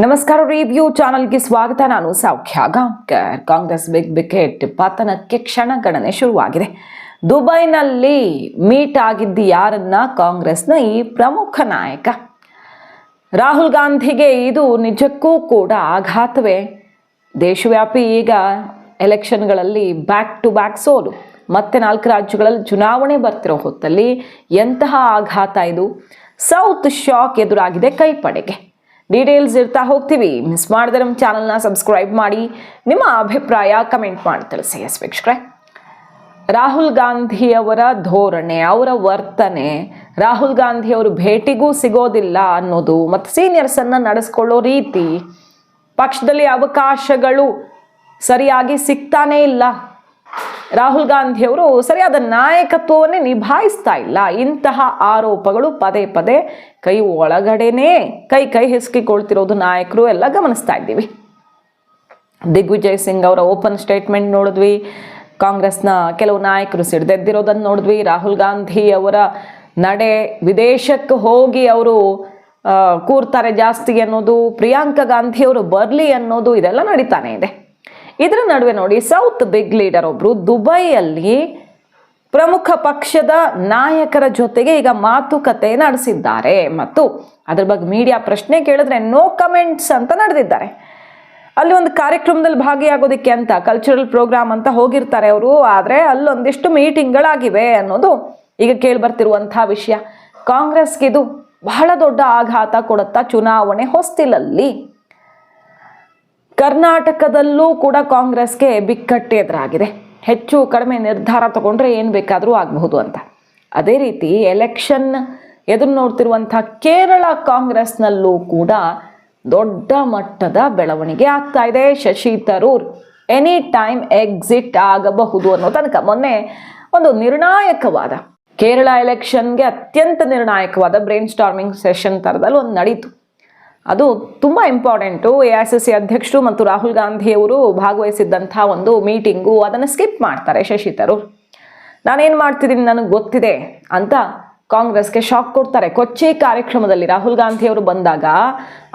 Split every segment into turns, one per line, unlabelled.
ನಮಸ್ಕಾರ. ರಿವ್ಯೂ ಚಾನಲ್ಗೆ ಸ್ವಾಗತ. ನಾನು ಸೌಖ್ಯ ಗಾಂವ್ಕರ್. ಕಾಂಗ್ರೆಸ್ ಬಿಗ್ ವಿಕೆಟ್ ಪತನಕ್ಕೆ ಕ್ಷಣಗಣನೆ ಶುರುವಾಗಿದೆ. ದುಬೈನಲ್ಲಿ ಮೀಟ್ ಆಗಿದ್ದು ಯಾರನ್ನ? ಕಾಂಗ್ರೆಸ್ನ ಈ ಪ್ರಮುಖ ನಾಯಕ ರಾಹುಲ್ ಗಾಂಧಿಗೆ. ಇದು ನಿಜಕ್ಕೂ ಕೂಡ ಆಘಾತವೇ. ದೇಶವ್ಯಾಪಿ ಈಗ ಎಲೆಕ್ಷನ್ಗಳಲ್ಲಿ ಬ್ಯಾಕ್ ಟು ಬ್ಯಾಕ್ ಸೋಲು, ಮತ್ತೆ 4 ರಾಜ್ಯಗಳಲ್ಲಿ ಚುನಾವಣೆ ಬರ್ತಿರೋ ಹೊತ್ತಲ್ಲಿ ಎಂತಹ ಆಘಾತ ಇದು. ಸೌತ್ ಶಾಕ್ ಎದುರಾಗಿದೆ ಕೈಪಡೆಗೆ. ಡೀಟೇಲ್ಸ್ ಇರ್ತಾ ಹೋಗ್ತೀವಿ. ಮಿಸ್ ಮಾಡಿದ್ರೆ ನಮ್ಮ ಚಾನಲ್ನ ಸಬ್ಸ್ಕ್ರೈಬ್ ಮಾಡಿ, ನಿಮ್ಮ ಅಭಿಪ್ರಾಯ ಕಮೆಂಟ್ ಮಾಡಿ ತಿಳಿಸಿ. ಎಸ್ ವೀಕ್ಷಕರೇ, ರಾಹುಲ್ ಗಾಂಧಿಯವರ ಧೋರಣೆ, ಅವರ ವರ್ತನೆ, ರಾಹುಲ್ ಗಾಂಧಿಯವರು ಭೇಟಿಗೂ ಸಿಗೋದಿಲ್ಲ ಅನ್ನೋದು, ಮತ್ತು ಸೀನಿಯರ್ಸನ್ನು ನಡೆಸ್ಕೊಳ್ಳೋ ರೀತಿ, ಪಕ್ಷದಲ್ಲಿ ಅವಕಾಶಗಳು ಸರಿಯಾಗಿ ಸಿಗ್ತಾನೇ ಇಲ್ಲ, ರಾಹುಲ್ ಗಾಂಧಿಯವರು ಸರಿಯಾದ ನಾಯಕತ್ವವನ್ನೇ ನಿಭಾಯಿಸ್ತಾ ಇಲ್ಲ, ಇಂತಹ ಆರೋಪಗಳು ಪದೇ ಪದೇ ಕೈ ಒಳಗಡೆನೇ ಕೈ ಹಿಸ್ಕಿಕೊಳ್ತಿರೋದು ನಾಯಕರು ಎಲ್ಲ ಗಮನಿಸ್ತಾ ಇದ್ದೀವಿ. ದಿಗ್ವಿಜಯ್ ಸಿಂಗ್ ಅವರ ಓಪನ್ ಸ್ಟೇಟ್ಮೆಂಟ್ ನೋಡಿದ್ವಿ, ಕಾಂಗ್ರೆಸ್ನ ಕೆಲವು ನಾಯಕರು ಸಿಡ್ದೆದ್ದಿರೋದನ್ನು ನೋಡಿದ್ವಿ, ರಾಹುಲ್ ಗಾಂಧಿ ಅವರ ನಡೆ, ವಿದೇಶಕ್ಕೆ ಹೋಗಿ ಅವರು ಕೂರ್ತಾರೆ ಜಾಸ್ತಿ ಅನ್ನೋದು, ಪ್ರಿಯಾಂಕಾ ಗಾಂಧಿ ಅವರು ಬರಲಿ ಅನ್ನೋದು, ಇದೆಲ್ಲ ನಡೀತಾನೆ ಇದೆ. ಇದರ ನಡುವೆ ನೋಡಿ, ಸೌತ್ ಬಿಗ್ ಲೀಡರ್ ಒಬ್ರು ದುಬೈಯಲ್ಲಿ ಪ್ರಮುಖ ಪಕ್ಷದ ನಾಯಕರ ಜೊತೆಗೆ ಈಗ ಮಾತುಕತೆ ನಡೆಸಿದ್ದಾರೆ. ಮತ್ತು ಅದ್ರ ಬಗ್ಗೆ ಮೀಡಿಯಾ ಪ್ರಶ್ನೆ ಕೇಳಿದ್ರೆ ನೋ ಕಮೆಂಟ್ಸ್ ಅಂತ ನಡೆದಿದ್ದಾರೆ. ಅಲ್ಲಿ ಒಂದು ಕಾರ್ಯಕ್ರಮದಲ್ಲಿ ಭಾಗಿಯಾಗೋದಕ್ಕೆ ಅಂತ, ಕಲ್ಚರಲ್ ಪ್ರೋಗ್ರಾಮ್ ಅಂತ ಹೋಗಿರ್ತಾರೆ ಅವರು. ಆದರೆ ಅಲ್ಲೊಂದಿಷ್ಟು ಮೀಟಿಂಗ್ಗಳಾಗಿವೆ ಅನ್ನೋದು ಈಗ ಕೇಳಿಬರ್ತಿರುವಂತಹ ವಿಷಯ. ಕಾಂಗ್ರೆಸ್ಗೆ ಇದು ಬಹಳ ದೊಡ್ಡ ಆಘಾತ ಕೊಡುತ್ತಾ ಚುನಾವಣೆ ಹೊಸ್ತಿಲಲ್ಲಿ. ಕರ್ನಾಟಕದಲ್ಲೂ ಕೂಡ ಕಾಂಗ್ರೆಸ್ಗೆ ಬಿಕ್ಕಟ್ಟು ಎದುರಾಗಿದೆ. ಹೆಚ್ಚು ಕಡಿಮೆ ನಿರ್ಧಾರ ತಗೊಂಡ್ರೆ ಏನು ಬೇಕಾದರೂ ಆಗಬಹುದು ಅಂತ. ಅದೇ ರೀತಿ ಎಲೆಕ್ಷನ್ ಎದುರು ನೋಡ್ತಿರುವಂಥ ಕೇರಳ ಕಾಂಗ್ರೆಸ್ನಲ್ಲೂ ಕೂಡ ದೊಡ್ಡ ಮಟ್ಟದ ಬೆಳವಣಿಗೆ ಆಗ್ತಾ ಇದೆ. Shashi Tharoor any time exit ಆಗಬಹುದು ಅನ್ನೋ ತನಕ ಮೊನ್ನೆ ಒಂದು ನಿರ್ಣಾಯಕವಾದ, ಕೇರಳ ಎಲೆಕ್ಷನ್ಗೆ ಅತ್ಯಂತ ನಿರ್ಣಾಯಕವಾದ ಬ್ರೈನ್ ಸ್ಟಾರ್ಮಿಂಗ್ ಸೆಷನ್ ಥರದಲ್ಲಿ ಒಂದು ನಡೀತು. ಅದು ತುಂಬ ಇಂಪಾರ್ಟೆಂಟು. AICC ಅಧ್ಯಕ್ಷರು ಮತ್ತು ರಾಹುಲ್ ಗಾಂಧಿಯವರು ಭಾಗವಹಿಸಿದ್ದಂಥ ಒಂದು ಮೀಟಿಂಗು, ಅದನ್ನು ಸ್ಕಿಪ್ ಮಾಡ್ತಾರೆ ಶಶಿ ತರೂರ್. ನಾನೇನು ಮಾಡ್ತಿದ್ದೀನಿ ನನಗೆ ಗೊತ್ತಿದೆ ಅಂತ ಕಾಂಗ್ರೆಸ್ಗೆ ಶಾಕ್ ಕೊಡ್ತಾರೆ. ಕೊಚ್ಚಿ ಕಾರ್ಯಕ್ರಮದಲ್ಲಿ ರಾಹುಲ್ ಗಾಂಧಿಯವರು ಬಂದಾಗ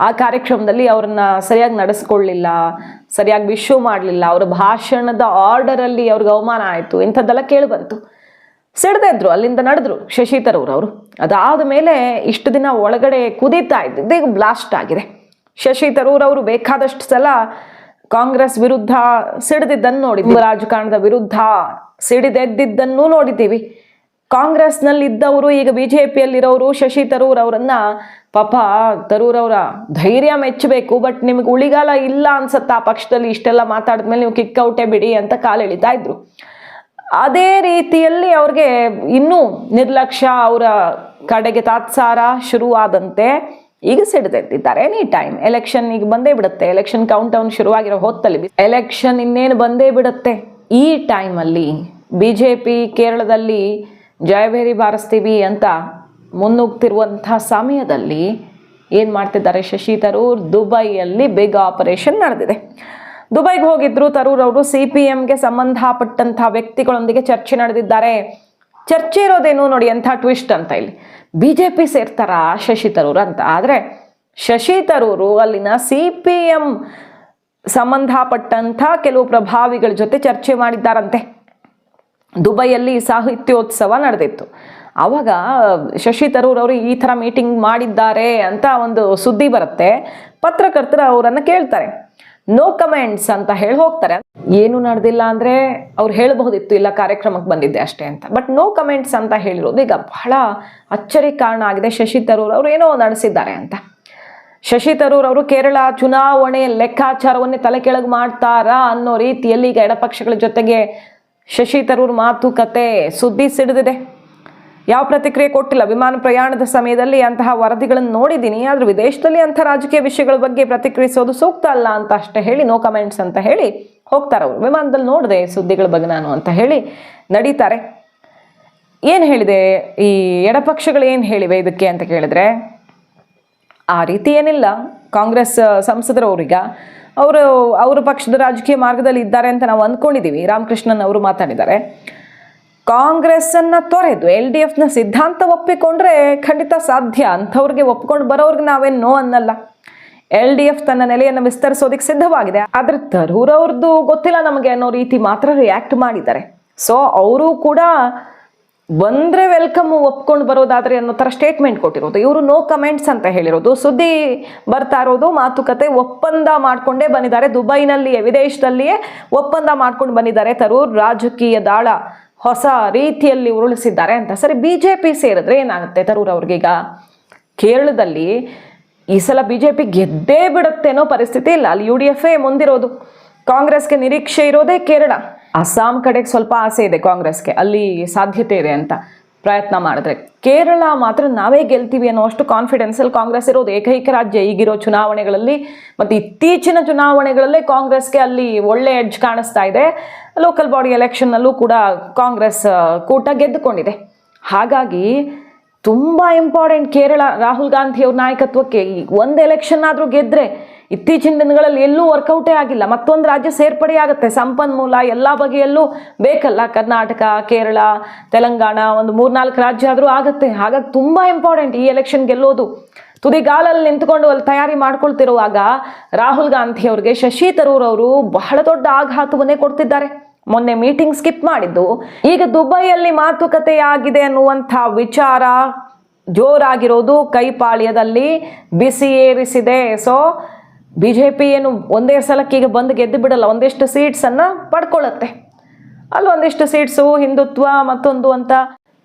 ಆ ಕಾರ್ಯಕ್ರಮದಲ್ಲಿ ಅವ್ರನ್ನ ಸರಿಯಾಗಿ ನಡೆಸ್ಕೊಳ್ಳಿಲ್ಲ, ಸರಿಯಾಗಿ ವಿಶ್ ಮಾಡಲಿಲ್ಲ, ಅವರ ಭಾಷಣದ ಆರ್ಡರಲ್ಲಿ ಅವ್ರಿಗೆ ಅವಮಾನ ಆಯಿತು, ಇಂಥದ್ದೆಲ್ಲ ಕೇಳಿಬಂತು. ಸಿಡ್ದಿದ್ರು, ಅಲ್ಲಿಂದ ನಡೆದ್ರು ಶಶಿ ತರೂರ್ ಅವರು. ಅದಾದ ಮೇಲೆ ಇಷ್ಟು ದಿನ ಒಳಗಡೆ ಕುದೀತಾ ಇದ್ದಿದ್ದು ಈಗ ಬ್ಲಾಸ್ಟ್ ಆಗಿದೆ. ಶಶಿ ತರೂರ್ ಅವರು ಬೇಕಾದಷ್ಟು ಸಲ ಕಾಂಗ್ರೆಸ್ ವಿರುದ್ಧ ಸಿಡಿದಿದ್ದನ್ನು ನೋಡಿದ್ವಿ, ರಾಜಕಾರಣದ ವಿರುದ್ಧ ಸಿಡಿದೆದ್ದಿದ್ದನ್ನು ನೋಡಿದ್ದೀವಿ. ಕಾಂಗ್ರೆಸ್ನಲ್ಲಿದ್ದವರು ಈಗ BJPಯಲ್ಲಿರೋರು ಶಶಿ ತರೂರ್ ಅವರನ್ನ, ಪಾಪ ತರೂರ್ ಅವರ ಧೈರ್ಯ ಮೆಚ್ಚಬೇಕು, ಬಟ್ ನಿಮಗೆ ಉಳಿಗಾಲ ಇಲ್ಲ ಅನ್ಸತ್ತಾ ಪಕ್ಷದಲ್ಲಿ ಇಷ್ಟೆಲ್ಲ ಮಾತಾಡಿದ್ಮೇಲೆ ನೀವು ಕಿಕ್ಔಟೇ ಬಿಡಿ ಅಂತ ಕಾಲೆಳಿತಾ ಇದ್ರು. ಅದೇ ರೀತಿಯಲ್ಲಿ ಅವ್ರಿಗೆ ಇನ್ನೂ ನಿರ್ಲಕ್ಷ್ಯ, ಅವರ ಕಡೆಗೆ ತಾತ್ಸಾರ ಶುರುವಾದಂತೆ ಈಗ ಸಿಡಿದೆದ್ದಿದ್ದಾರೆ. ಎನಿ ಟೈಮ್ ಎಲೆಕ್ಷನ್ ಈಗ ಬಂದೇ ಬಿಡುತ್ತೆ. ಎಲೆಕ್ಷನ್ ಕೌಂಟ್ ಡೌನ್ ಶುರುವಾಗಿರೋ ಹೊತ್ತಲ್ಲಿ ಎಲೆಕ್ಷನ್ ಇನ್ನೇನು ಬಂದೇ ಬಿಡುತ್ತೆ. ಈ ಟೈಮಲ್ಲಿ BJP ಕೇರಳದಲ್ಲಿ ಜಯಭೇರಿ ಬಾರಿಸ್ತೀವಿ ಅಂತ ಮುನ್ನುಗ್ತಿರುವಂಥ ಸಮಯದಲ್ಲಿ ಏನು ಮಾಡ್ತಿದ್ದಾರೆ ಶಶಿ ತರೂರ್? ದುಬೈಯಲ್ಲಿ ಬಿಗ್ ಆಪರೇಷನ್ ನಡೆದಿದೆ. ದುಬೈಗೆ ಹೋಗಿದ್ರು ತರೂರ್ ಅವರು. CPMಗೆ ಸಂಬಂಧಪಟ್ಟಂಥ ವ್ಯಕ್ತಿಗಳೊಂದಿಗೆ ಚರ್ಚೆ ನಡೆದಿದ್ದಾರೆ. ಚರ್ಚೆ ಇರೋದೇನು ನೋಡಿ, ಎಂಥ ಟ್ವಿಸ್ಟ್ ಅಂತ. ಇಲ್ಲಿ BJP ಸೇರ್ತಾರಾ ಶಶಿ ತರೂರ್ ಅಂತ. ಆದರೆ ಶಶಿ ತರೂರು ಅಲ್ಲಿನ CPM ಸಂಬಂಧಪಟ್ಟಂಥ ಕೆಲವು ಪ್ರಭಾವಿಗಳ ಜೊತೆ ಚರ್ಚೆ ಮಾಡಿದ್ದಾರಂತೆ. ದುಬೈಯಲ್ಲಿ ಸಾಹಿತ್ಯೋತ್ಸವ ನಡೆದಿತ್ತು. ಆವಾಗ ಶಶಿ ತರೂರ್ ಅವರು ಈ ಥರ ಮೀಟಿಂಗ್ ಮಾಡಿದ್ದಾರೆ ಅಂತ ಒಂದು ಸುದ್ದಿ ಬರುತ್ತೆ. ಪತ್ರಕರ್ತರು ಅವರನ್ನು ಕೇಳ್ತಾರೆ, ನೋ ಕಮೆಂಟ್ಸ್ ಅಂತ ಹೇಳಿ ಹೋಗ್ತಾರೆ. ಏನು ನಡೆದಿಲ್ಲ ಅಂದರೆ ಅವ್ರು ಹೇಳಬಹುದಿತ್ತು, ಇಲ್ಲ ಕಾರ್ಯಕ್ರಮಕ್ಕೆ ಬಂದಿದ್ದೆ ಅಷ್ಟೇ ಅಂತ. ಬಟ್ ನೋ ಕಮೆಂಟ್ಸ್ ಅಂತ ಹೇಳಿರೋದು ಈಗ ಬಹಳ ಅಚ್ಚರಿ ಕಾರಣ ಆಗಿದೆ. ಶಶಿ ತರೂರ್ ಅವರು ಏನೋ ನಡೆಸಿದ್ದಾರೆ ಅಂತ. ಶಶಿ ತರೂರ್ ಅವರು ಕೇರಳ ಚುನಾವಣೆ ಲೆಕ್ಕಾಚಾರವನ್ನೇ ತಲೆ ಕೆಳಗೆ ಮಾಡ್ತಾರಾ ಅನ್ನೋ ರೀತಿಯಲ್ಲಿ ಈಗ ಎಡಪಕ್ಷಗಳ ಜೊತೆಗೆ ಶಶಿ ತರೂರ್ ಮಾತುಕತೆ ಸುದ್ದಿ ಸಿಡಿದಿದೆ. ಯಾವ ಪ್ರತಿಕ್ರಿಯೆ ಕೊಟ್ಟಿಲ್ಲ. ವಿಮಾನ ಪ್ರಯಾಣದ ಸಮಯದಲ್ಲಿ ಅಂತಹ ವರದಿಗಳನ್ನು ನೋಡಿದ್ದೀನಿ, ಆದರೆ ವಿದೇಶದಲ್ಲಿ ಅಂಥ ರಾಜಕೀಯ ವಿಷಯಗಳ ಬಗ್ಗೆ ಪ್ರತಿಕ್ರಿಯಿಸೋದು ಸೂಕ್ತ ಅಲ್ಲ ಅಂತ ಅಷ್ಟೇ ಹೇಳಿ ನೋ ಕಮೆಂಟ್ಸ್ ಅಂತ ಹೇಳಿ ಹೋಗ್ತಾರೆ ಅವರು. ವಿಮಾನದಲ್ಲಿ ನೋಡಿದೆ ಸುದ್ದಿಗಳ ಬಗ್ಗೆ ನಾನು ಅಂತ ಹೇಳಿ ನಡೀತಾರೆ. ಏನು ಹೇಳಿದೆ ಈ ಎಡಪಕ್ಷಗಳು, ಏನು ಹೇಳಿವೆ ಇದಕ್ಕೆ ಅಂತ ಕೇಳಿದ್ರೆ, ಆ ರೀತಿ ಏನಿಲ್ಲ. ಕಾಂಗ್ರೆಸ್ ಸಂಸದರವರೀಗ ಅವರು ಪಕ್ಷದ ರಾಜಕೀಯ ಮಾರ್ಗದಲ್ಲಿ ಇದ್ದಾರೆ ಅಂತ ನಾವು ಅಂದ್ಕೊಂಡಿದ್ದೀವಿ. ರಾಮಕೃಷ್ಣನ್ ಅವರು ಮಾತಾಡಿದ್ದಾರೆ. ಕಾಂಗ್ರೆಸ್ಸನ್ನು ತೊರೆದು LDFನ ಸಿದ್ಧಾಂತ ಒಪ್ಪಿಕೊಂಡ್ರೆ ಖಂಡಿತ ಸಾಧ್ಯ. ಅಂಥವ್ರಿಗೆ ಒಪ್ಪಿಕೊಂಡು ಬರೋರ್ಗೆ ನಾವೇನು ನೋ ಅನ್ನಲ್ಲ. LDF ತನ್ನ ನೆಲೆಯನ್ನು ವಿಸ್ತರಿಸೋದಕ್ಕೆ ಸಿದ್ಧವಾಗಿದೆ. ಆದ್ರೆ ತರೂರ್ ಅವ್ರದ್ದು ಗೊತ್ತಿಲ್ಲ ನಮಗೆ ಅನ್ನೋ ರೀತಿ ಮಾತ್ರ ರಿಯಾಕ್ಟ್ ಮಾಡಿದ್ದಾರೆ. ಸೊ ಅವರು ಕೂಡ ಬಂದ್ರೆ ವೆಲ್ಕಮ್, ಒಪ್ಕೊಂಡು ಬರೋದಾದ್ರೆ ಅನ್ನೋ ಥರ ಸ್ಟೇಟ್ಮೆಂಟ್ ಕೊಟ್ಟಿರೋದು. ಇವರು ನೋ ಕಮೆಂಟ್ಸ್ ಅಂತ ಹೇಳಿರೋದು. ಸುದ್ದಿ ಬರ್ತಾ ಇರೋದು ಮಾತುಕತೆ ಒಪ್ಪಂದ ಮಾಡ್ಕೊಂಡೇ ಬಂದಿದ್ದಾರೆ. ದುಬೈನಲ್ಲಿಯೇ, ವಿದೇಶದಲ್ಲಿಯೇ ಒಪ್ಪಂದ ಮಾಡ್ಕೊಂಡು ಬಂದಿದ್ದಾರೆ. ತರೂರ್ ರಾಜಕೀಯ ದಾಳ ಹೊಸ ರೀತಿಯಲ್ಲಿ ಉರುಳಿಸಿದ್ದಾರೆ ಅಂತ. ಸರಿ, BJP ಸೇರಿದ್ರೆ ಏನಾಗುತ್ತೆ ತರೂರ್ ಅವ್ರಿಗೀಗ? ಕೇರಳದಲ್ಲಿ ಈ ಸಲ BJP ಗೆದ್ದೇ ಬಿಡುತ್ತೆ ಅನ್ನೋ ಪರಿಸ್ಥಿತಿ ಇಲ್ಲ. ಅಲ್ಲಿ UDF ಮುಂದಿರೋದು. ಕಾಂಗ್ರೆಸ್ಗೆ ನಿರೀಕ್ಷೆ ಇರೋದೇ ಕೇರಳ. ಅಸ್ಸಾಂ ಕಡೆಗೆ ಸ್ವಲ್ಪ ಆಸೆ ಇದೆ ಕಾಂಗ್ರೆಸ್ಗೆ, ಅಲ್ಲಿ ಸಾಧ್ಯತೆ ಇದೆ ಅಂತ ಪ್ರಯತ್ನ ಮಾಡಿದ್ರೆ. ಕೇರಳ ಮಾತ್ರ ನಾವೇ ಗೆಲ್ತೀವಿ ಅನ್ನೋ ಅಷ್ಟು ಕಾನ್ಫಿಡೆನ್ಸಲ್ಲಿ ಕಾಂಗ್ರೆಸ್ ಇರೋದು. ಏಕೈಕ ರಾಜ್ಯ ಈಗಿರೋ ಚುನಾವಣೆಗಳಲ್ಲಿ ಮತ್ತು ಇತ್ತೀಚಿನ ಚುನಾವಣೆಗಳಲ್ಲೇ ಕಾಂಗ್ರೆಸ್ಗೆ ಅಲ್ಲಿ ಒಳ್ಳೆ ಎಡ್ಜ್ ಕಾಣಿಸ್ತಾ ಇದೆ. ಲೋಕಲ್ ಬಾಡಿ ಎಲೆಕ್ಷನ್ನಲ್ಲೂ ಕೂಡ ಕಾಂಗ್ರೆಸ್ ಕೂಟ ಗೆದ್ದುಕೊಂಡಿದೆ. ಹಾಗಾಗಿ ತುಂಬ ಇಂಪಾರ್ಟೆಂಟ್ ಕೇರಳ. ರಾಹುಲ್ ಗಾಂಧಿ ಅವ್ರ ನಾಯಕತ್ವಕ್ಕೆ ಈ ಒಂದು ಎಲೆಕ್ಷನ್ ಆದರೂ ಗೆದ್ದರೆ, ಇತ್ತೀಚಿನ ದಿನಗಳಲ್ಲಿ ಎಲ್ಲೂ ವರ್ಕೌಟೇ ಆಗಿಲ್ಲ. ಮತ್ತೊಂದು ರಾಜ್ಯ ಸೇರ್ಪಡೆ ಆಗುತ್ತೆ. ಸಂಪನ್ಮೂಲ ಎಲ್ಲ ಬಗೆಯಲ್ಲೂ ಬೇಕಲ್ಲ. ಕರ್ನಾಟಕ, ಕೇರಳ, ತೆಲಂಗಾಣ, ಒಂದು 3-4 ರಾಜ್ಯ ಆದರೂ ಆಗುತ್ತೆ. ಹಾಗಾಗಿ ತುಂಬ ಇಂಪಾರ್ಟೆಂಟ್ ಈ ಎಲೆಕ್ಷನ್ ಗೆಲ್ಲೋದು. ತುದಿಗಾಲಲ್ಲಿ ನಿಂತ್ಕೊಂಡು ಅಲ್ಲಿ ತಯಾರಿ ಮಾಡ್ಕೊಳ್ತಿರುವಾಗ ರಾಹುಲ್ ಗಾಂಧಿ ಅವ್ರಿಗೆ ಶಶಿ ತರೂರ್ ಅವರು ಬಹಳ ದೊಡ್ಡ ಆಘಾತವನ್ನೇ ಕೊಡ್ತಿದ್ದಾರೆ. ಮೊನ್ನೆ ಮೀಟಿಂಗ್ ಸ್ಕಿಪ್ ಮಾಡಿದ್ದು, ಈಗ ದುಬೈಯಲ್ಲಿ ಮಾತುಕತೆ ಆಗಿದೆ ಅನ್ನುವಂಥ ವಿಚಾರ ಜೋರಾಗಿರೋದು ಕೈಪಾಳ್ಯದಲ್ಲಿ ಬಿಸಿ ಏರಿಸಿದೆ. ಸೊ BJP ಏನು ಒಂದೇ ಸಲಕ್ಕೆ ಈಗ ಬಂದು ಗೆದ್ದು ಬಿಡಲ್ಲ, ಒಂದಿಷ್ಟು ಸೀಟ್ಸನ್ನು ಪಡ್ಕೊಳ್ಳುತ್ತೆ. ಅಲ್ಲಿ ಒಂದಿಷ್ಟು ಸೀಟ್ಸು ಹಿಂದುತ್ವ ಮತ್ತೊಂದು ಅಂತ.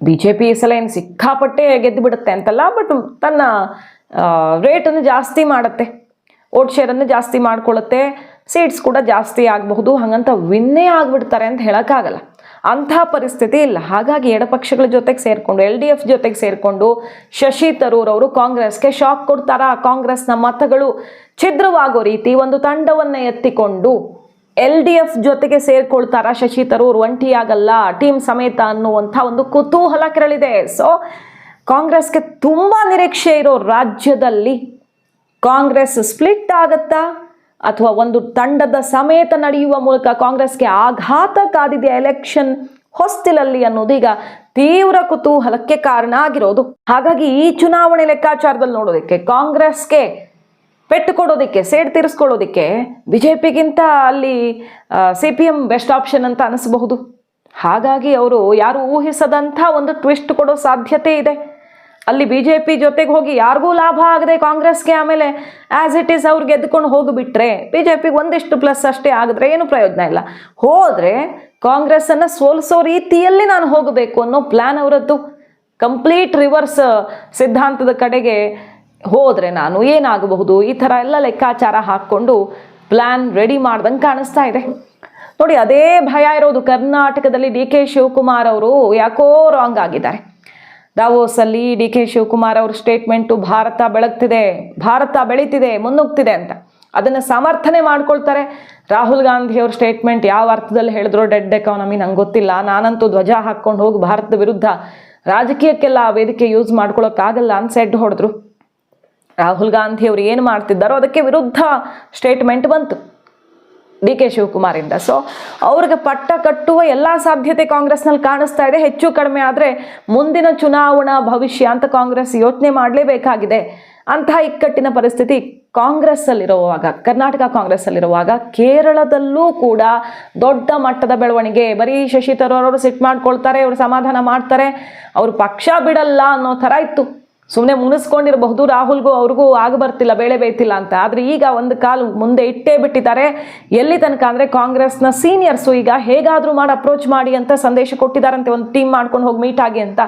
BJP ಈ ಸಲ ಏನು ಸಿಕ್ಕಾಪಟ್ಟೆ ಗೆದ್ದು ಬಿಡುತ್ತೆ ಅಂತಲ್ಲ, ಬಟ್ ತನ್ನ ರೇಟನ್ನು ಜಾಸ್ತಿ ಮಾಡುತ್ತೆ, ವೋಟ್ ಶೇರನ್ನು ಜಾಸ್ತಿ ಮಾಡ್ಕೊಳ್ಳುತ್ತೆ, ಸೀಟ್ಸ್ ಕೂಡ ಜಾಸ್ತಿ ಆಗಬಹುದು. ಹಾಗಂತ ವಿನ್ನೇ ಆಗಿಬಿಡ್ತಾರೆ ಅಂತ ಹೇಳೋಕ್ಕಾಗಲ್ಲ. ಅಂಥ ಪರಿಸ್ಥಿತಿ ಇಲ್ಲ. ಹಾಗಾಗಿ ಎಡಪಕ್ಷಗಳ ಜೊತೆಗೆ ಸೇರಿಕೊಂಡು, LDF ಜೊತೆಗೆ ಸೇರಿಕೊಂಡು ಶಶಿ ತರೂರ್ ಅವರು ಕಾಂಗ್ರೆಸ್ಗೆ ಶಾಕ್ ಕೊಡ್ತಾರಾ? ಕಾಂಗ್ರೆಸ್ನ ಮತಗಳು ಛಿದ್ರವಾಗೋ ರೀತಿ ಒಂದು ತಂಡವನ್ನು ಎತ್ತಿಕೊಂಡು LDF ಜೊತೆಗೆ ಸೇರ್ಕೊಳ್ತಾರಾ ಶಶಿ ತರೂರ್? ಒಂಟಿಯಾಗಲ್ಲ, ಟೀಮ್ ಸಮೇತ ಅನ್ನುವಂಥ ಒಂದು ಕುತೂಹಲ ಕೆರಳಿದೆ. ಸೊ ಕಾಂಗ್ರೆಸ್ಗೆ ತುಂಬ ನಿರೀಕ್ಷೆ ಇರೋ ರಾಜ್ಯದಲ್ಲಿ ಕಾಂಗ್ರೆಸ್ ಸ್ಪ್ಲಿಟ್ ಆಗತ್ತಾ, ಅಥವಾ ಒಂದು ತಂಡದ ಸಮೇತ ನಡೆಯುವ ಮೂಲಕ ಕಾಂಗ್ರೆಸ್ಗೆ ಆಘಾತ ಕಾದಿದೆಯಾ ಎಲೆಕ್ಷನ್ ಹೊಸ್ತಿಲಲ್ಲಿ ಅನ್ನೋದು ಈಗ ತೀವ್ರ ಕುತೂಹಲಕ್ಕೆ ಕಾರಣ ಆಗಿರೋದು. ಹಾಗಾಗಿ ಈ ಚುನಾವಣೆ ಲೆಕ್ಕಾಚಾರದಲ್ಲಿ ನೋಡೋದಕ್ಕೆ, ಕಾಂಗ್ರೆಸ್ಗೆ ಪೆಟ್ಟು ಕೊಡೋದಕ್ಕೆ, ಸೇಡ್ ತೀರಿಸ್ಕೊಳ್ಳೋದಕ್ಕೆ BJPಗಿಂತ ಅಲ್ಲಿ CPM ಬೆಸ್ಟ್ ಆಪ್ಷನ್ ಅಂತ ಅನಿಸಬಹುದು. ಹಾಗಾಗಿ ಅವರು ಯಾರು ಊಹಿಸದಂಥ ಒಂದು ಟ್ವಿಸ್ಟ್ ಕೊಡೋ ಸಾಧ್ಯತೆ ಇದೆ. ಅಲ್ಲಿ BJP ಜೊತೆಗೆ ಹೋಗಿ ಯಾರಿಗೂ ಲಾಭ ಆಗದೆ ಕಾಂಗ್ರೆಸ್ಗೆ ಆಮೇಲೆ ಆ್ಯಸ್ ಇಟ್ ಈಸ್ ಅವ್ರು ಗೆದ್ದುಕೊಂಡು ಹೋಗಿಬಿಟ್ರೆ, BJPಗೆ ಒಂದಿಷ್ಟು ಪ್ಲಸ್ ಅಷ್ಟೇ ಆಗಿದ್ರೆ ಏನು ಪ್ರಯೋಜನ ಇಲ್ಲ. ಹೋದರೆ ಕಾಂಗ್ರೆಸ್ಸನ್ನು ಸೋಲಿಸೋ ರೀತಿಯಲ್ಲಿ ನಾನು ಹೋಗಬೇಕು ಅನ್ನೋ ಪ್ಲ್ಯಾನ್ ಅವರದ್ದು. ಕಂಪ್ಲೀಟ್ ರಿವರ್ಸ್ ಸಿದ್ಧಾಂತದ ಕಡೆಗೆ ಹೋದರೆ ನಾನು ಏನಾಗಬಹುದು, ಈ ಥರ ಎಲ್ಲ ಲೆಕ್ಕಾಚಾರ ಹಾಕ್ಕೊಂಡು ಪ್ಲ್ಯಾನ್ ರೆಡಿ ಮಾಡ್ದಂಗೆ ಕಾಣಿಸ್ತಾ ಇದೆ. ನೋಡಿ, ಅದೇ ಭಯ ಇರೋದು ಕರ್ನಾಟಕದಲ್ಲಿ. DK ಶಿವಕುಮಾರ್ ಅವರು ಯಾಕೋ ರಾಂಗ್ ಆಗಿದ್ದಾರೆ. ದಾವೋಸಲ್ಲಿ DK ಶಿವಕುಮಾರ್ ಅವ್ರ ಸ್ಟೇಟ್ಮೆಂಟು ಭಾರತ ಬೆಳಗ್ತಿದೆ, ಭಾರತ ಬೆಳೀತಿದೆ, ಮುನ್ನುಗ್ತಿದೆ ಅಂತ ಅದನ್ನು ಸಮರ್ಥನೆ ಮಾಡ್ಕೊಳ್ತಾರೆ. ರಾಹುಲ್ ಗಾಂಧಿ ಅವ್ರ ಸ್ಟೇಟ್ಮೆಂಟ್ ಯಾವ ಅರ್ಥದಲ್ಲಿ ಹೇಳಿದ್ರು ಡೆಡ್ ಎಕಾನಮಿ ನಂಗೆ ಗೊತ್ತಿಲ್ಲ, ನಾನಂತೂ ಧ್ವಜ ಹಾಕ್ಕೊಂಡು ಹೋಗಿ ಭಾರತದ ವಿರುದ್ಧ ರಾಜಕೀಯಕ್ಕೆಲ್ಲ ವೇದಿಕೆ ಯೂಸ್ ಮಾಡ್ಕೊಳ್ಳೋಕ್ಕಾಗಲ್ಲ ಅಂತ ಸೆಡ್ ಹೊಡೆದ್ರು. ರಾಹುಲ್ ಗಾಂಧಿ ಅವರು ಏನು ಮಾಡ್ತಿದ್ದಾರೋ ಅದಕ್ಕೆ ವಿರುದ್ಧ ಸ್ಟೇಟ್ಮೆಂಟ್ ಬಂತು DK ಶಿವಕುಮಾರಿಂದ. ಸೊ ಅವ್ರಿಗೆ ಪಟ್ಟ ಕಟ್ಟುವ ಎಲ್ಲ ಸಾಧ್ಯತೆ ಕಾಂಗ್ರೆಸ್ನಲ್ಲಿ ಕಾಣಿಸ್ತಾ ಇದೆ. ಹೆಚ್ಚು ಕಡಿಮೆ ಆದರೆ ಮುಂದಿನ ಚುನಾವಣಾ ಭವಿಷ್ಯ ಅಂತ ಕಾಂಗ್ರೆಸ್ ಯೋಚನೆ ಮಾಡಲೇಬೇಕಾಗಿದೆ. ಅಂತಹ ಇಕ್ಕಟ್ಟಿನ ಪರಿಸ್ಥಿತಿ ಕಾಂಗ್ರೆಸ್ಸಲ್ಲಿರುವಾಗ, ಕರ್ನಾಟಕ ಕಾಂಗ್ರೆಸ್ಸಲ್ಲಿರುವಾಗ ಕೇರಳದಲ್ಲೂ ಕೂಡ ದೊಡ್ಡ ಮಟ್ಟದ ಬೆಳವಣಿಗೆ. ಬರೀ ಶಶಿ ತರೂರ್ ಅವರು ಸಿಟ್ಟು ಮಾಡ್ಕೊಳ್ತಾರೆ, ಅವರು ಸಮಾಧಾನ ಮಾಡ್ತಾರೆ, ಅವರು ಪಕ್ಷ ಬಿಡಲ್ಲ ಅನ್ನೋ ಥರ ಇತ್ತು. ಸುಮ್ಮನೆ ಮುನಿಸ್ಕೊಂಡಿರಬಹುದು, ರಾಹುಲ್ಗೂ ಅವ್ರಿಗೂ ಆಗ ಬರ್ತಿಲ್ಲ, ಬೇಳೆ ಬೇಯ್ತಿಲ್ಲ ಅಂತ. ಆದರೆ ಈಗ ಒಂದು ಕಾಲು ಮುಂದೆ ಇಟ್ಟೇ ಬಿಟ್ಟಿದ್ದಾರೆ. ಎಲ್ಲಿ ತನಕ ಅಂದರೆ ಕಾಂಗ್ರೆಸ್ನ ಸೀನಿಯರ್ಸು ಈಗ ಹೇಗಾದರೂ ಮಾಡಿ ಅಪ್ರೋಚ್ ಮಾಡಿ ಅಂತ ಸಂದೇಶ ಕೊಟ್ಟಿದ್ದಾರಂತೆ, ಒಂದು ಟೀಮ್ ಮಾಡ್ಕೊಂಡು ಹೋಗಿ ಮೀಟ್ ಆಗಿ ಅಂತ.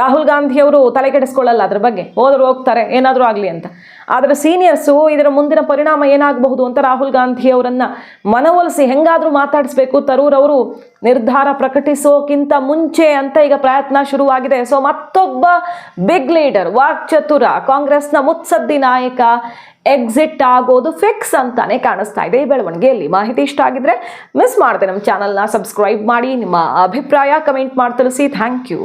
ರಾಹುಲ್ ಗಾಂಧಿ ಅವರು ತಲೆ ಕೆಡಿಸ್ಕೊಳ್ಳಲ್ಲ ಅದ್ರ ಬಗ್ಗೆ, ಹೋದ್ರು ಹೋಗ್ತಾರೆ ಏನಾದರೂ ಆಗಲಿ ಅಂತ. ಆದರೆ ಸೀನಿಯರ್ಸು ಇದರ ಮುಂದಿನ ಪರಿಣಾಮ ಏನಾಗಬಹುದು ಅಂತ ರಾಹುಲ್ ಗಾಂಧಿ ಅವರನ್ನು ಮನವೊಲಿಸಿ ಹೆಂಗಾದರೂ ಮಾತಾಡಿಸ್ಬೇಕು. ತರೂರ್ ಅವರು ನಿರ್ಧಾರ ಪ್ರಕಟಿಸೋಕ್ಕಿಂತ ಮುಂಚೆ ಅಂತ ಈಗ ಪ್ರಯತ್ನ ಶುರುವಾಗಿದೆ. ಸೊ ಮತ್ತೊಬ್ಬ ಬಿಗ್ ಲೀಡರ್, ವಾಕ್ಚತುರ, ಕಾಂಗ್ರೆಸ್ನ ಮುತ್ಸದ್ದಿ ನಾಯಕ ಎಕ್ಸಿಟ್ ಆಗೋದು ಫಿಕ್ಸ್ ಅಂತಾನೆ ಕಾಣಿಸ್ತಾ ಇದೆ ಈ ಬೆಳವಣಿಗೆಯಲ್ಲಿ. ಮಾಹಿತಿ ಇಷ್ಟ ಆಗಿದ್ರೆ ಮಿಸ್ ಮಾಡದೆ ನಮ್ಮ ಚಾನಲ್ನ ಸಬ್ಸ್ಕ್ರೈಬ್ ಮಾಡಿ, ನಿಮ್ಮ ಅಭಿಪ್ರಾಯ ಕಮೆಂಟ್ ಮಾಡಿ ತಿಳಿಸಿ. Thank you.